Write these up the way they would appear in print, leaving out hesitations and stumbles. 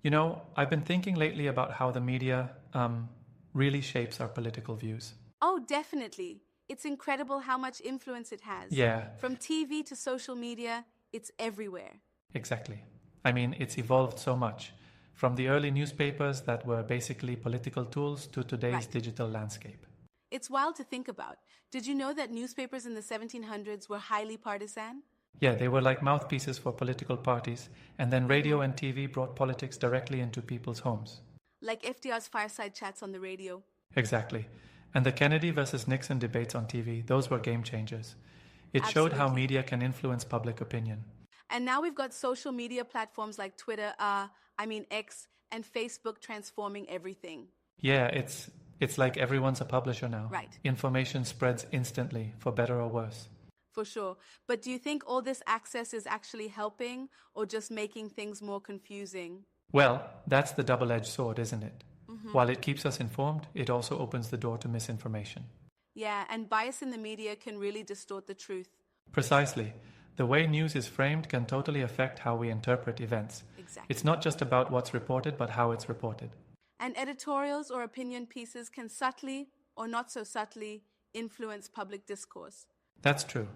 You know, I've been thinking lately about how the media really shapes our political views. Oh, definitely. It's incredible how much influence it has. Yeah, From TV to social media, it's everywhere. exactly. I mean, it's evolved so much. From the early newspapers that were basically political tools to today's Right. digital landscape. It's wild to think about. Did you know that newspapers in the 1700s were highly partisan? Yeah, they were like mouthpieces for political parties, and then radio and TV brought politics directly into people's homes. Like FDR's fireside chats on the radio. Exactly. And the Kennedy versus Nixon debates on TV, those were game changers. It showed how Absolutely. media can influence public opinion. And now we've got social media platforms like Twitter, X, and Facebook transforming everything. Yeah, it's like everyone's a publisher now. Right. Information spreads instantly, for better or worse. For sure. But do you think all this access is actually helping or just making things more confusing? Well, that's the double-edged sword, isn't it? While it keeps us informed, it also opens the door to misinformation. Yeah, and bias in the media can really distort the truth. Precisely. The way news is framed can totally affect how we interpret events. Exactly. It's not just about what's reported, but how it's reported. And editorials or opinion pieces can subtly or not so subtly influence public discourse. That's true.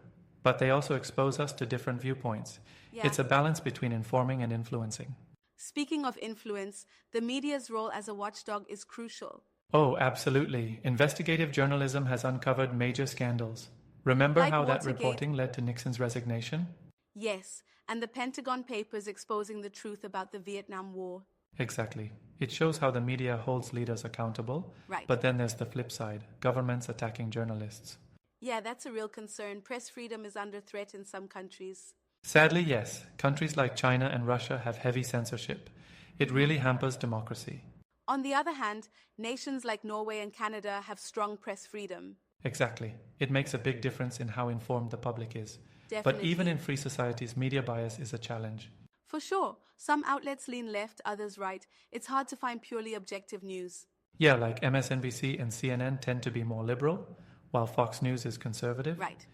But they also expose us to different viewpoints. Yeah. It's a balance between informing and influencing. Speaking of influence, the media's role as a watchdog is crucial. Oh, absolutely. Investigative journalism has uncovered major scandals. Remember Like how that Watergate. reporting led to Nixon's resignation? Yes, and the Pentagon Papers exposing the truth about the Vietnam War. Exactly. It shows how the media holds leaders accountable. Right. But then there's the flip side, governments attacking journalists. Yeah, that's a real concern. Press freedom is under threat in some countries. Sadly, yes, countries like China and Russia have heavy censorship. It really hampers democracy. On the other hand, nations like Norway and Canada have strong press freedom. Exactly. It makes a big difference in how informed the public is. But Definitely. even in free societies, media bias is a challenge. For sure, some outlets lean left, others right. It's hard to find purely objective news. Yeah, like MSNBC and CNN tend to be more liberal, while Fox News is conservative. Right.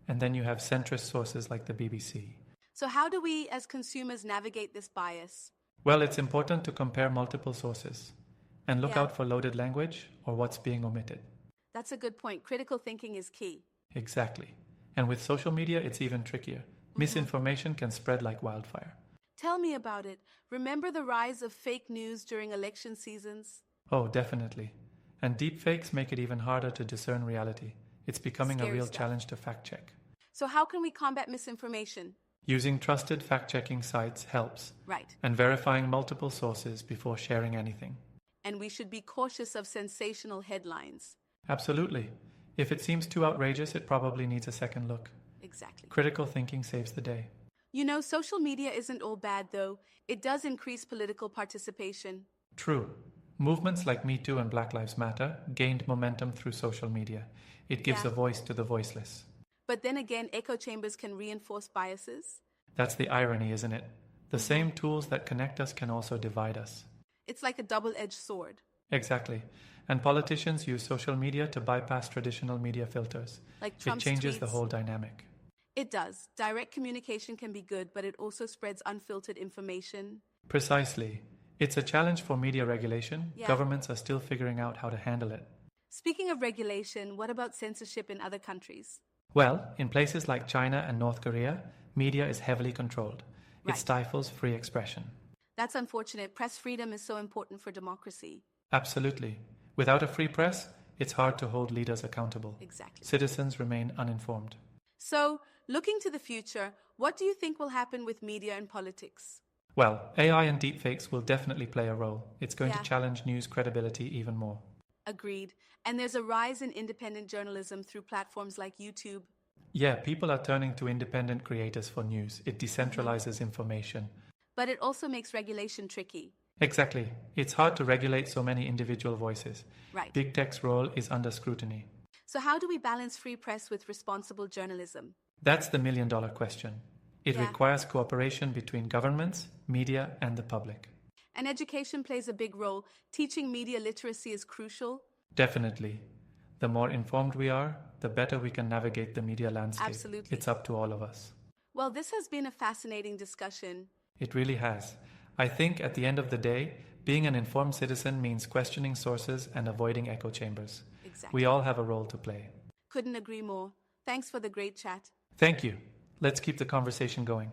And then you have centrist sources like the BBC. So, how do we as consumers navigate this bias? Well, it's important to compare multiple sources and look Yeah. out for loaded language or what's being omitted. That's a good point. Critical thinking is key. Exactly. And with social media, it's even trickier. Misinformation can spread like wildfire. Tell me about it. Remember the rise of fake news during election seasons? Oh, definitely. And deepfakes make it even harder to discern reality. It's becoming a Scary real stuff. challenge to fact check. So, how can we combat misinformation? Using trusted fact checking sites helps, Right. and verifying multiple sources before sharing anything. And we should be cautious of sensational headlines. Absolutely. If it seems too outrageous, it probably needs a second look. Exactly. Critical thinking saves the day. You know, social media isn't all bad, though. It does increase political participation. True. Movements like Me Too and Black Lives Matter gained momentum through social media. It gives Yeah. a voice to the voiceless. But then again, echo chambers can reinforce biases. That's the irony, isn't it? The same tools that connect us can also divide us. It's like a double edged sword. Exactly. And politicians use social media to bypass traditional media filters. Like It Trump's changes the tweets. whole dynamic. It does. Direct communication can be good, but it also spreads unfiltered information. Precisely. It's a challenge for media regulation. Yeah. Governments are still figuring out how to handle it. Speaking of regulation, what about censorship in other countries? Well, in places like China and North Korea, media is heavily controlled. Right. It stifles free expression. That's unfortunate. Press freedom is so important for democracy. Absolutely. Without a free press, it's hard to hold leaders accountable. Exactly. Citizens remain uninformed. So, looking to the future, what do you think will happen with media and politics? Well, AI and deepfakes will definitely play a role. It's going Yeah. to challenge news credibility even more. Agreed. And there's a rise in independent journalism through platforms like YouTube. Yeah, people are turning to independent creators for news. It decentralizes information. But it also makes regulation tricky. Exactly. It's hard to regulate so many individual voices. Right. Big tech's role is under scrutiny. So, how do we balance free press with responsible journalism? That's the million-dollar question. It Yeah. requires cooperation between governments, media, and the public. And education plays a big role. Teaching media literacy is crucial. Definitely. The more informed we are, the better we can navigate the media landscape. Absolutely. It's up to all of us. Well, this has been a fascinating discussion. It really has. I think at the end of the day, being an informed citizen means questioning sources and avoiding echo chambers. Exactly. We all have a role to play. Couldn't agree more. Thanks for the great chat. Thank you. Let's keep the conversation going.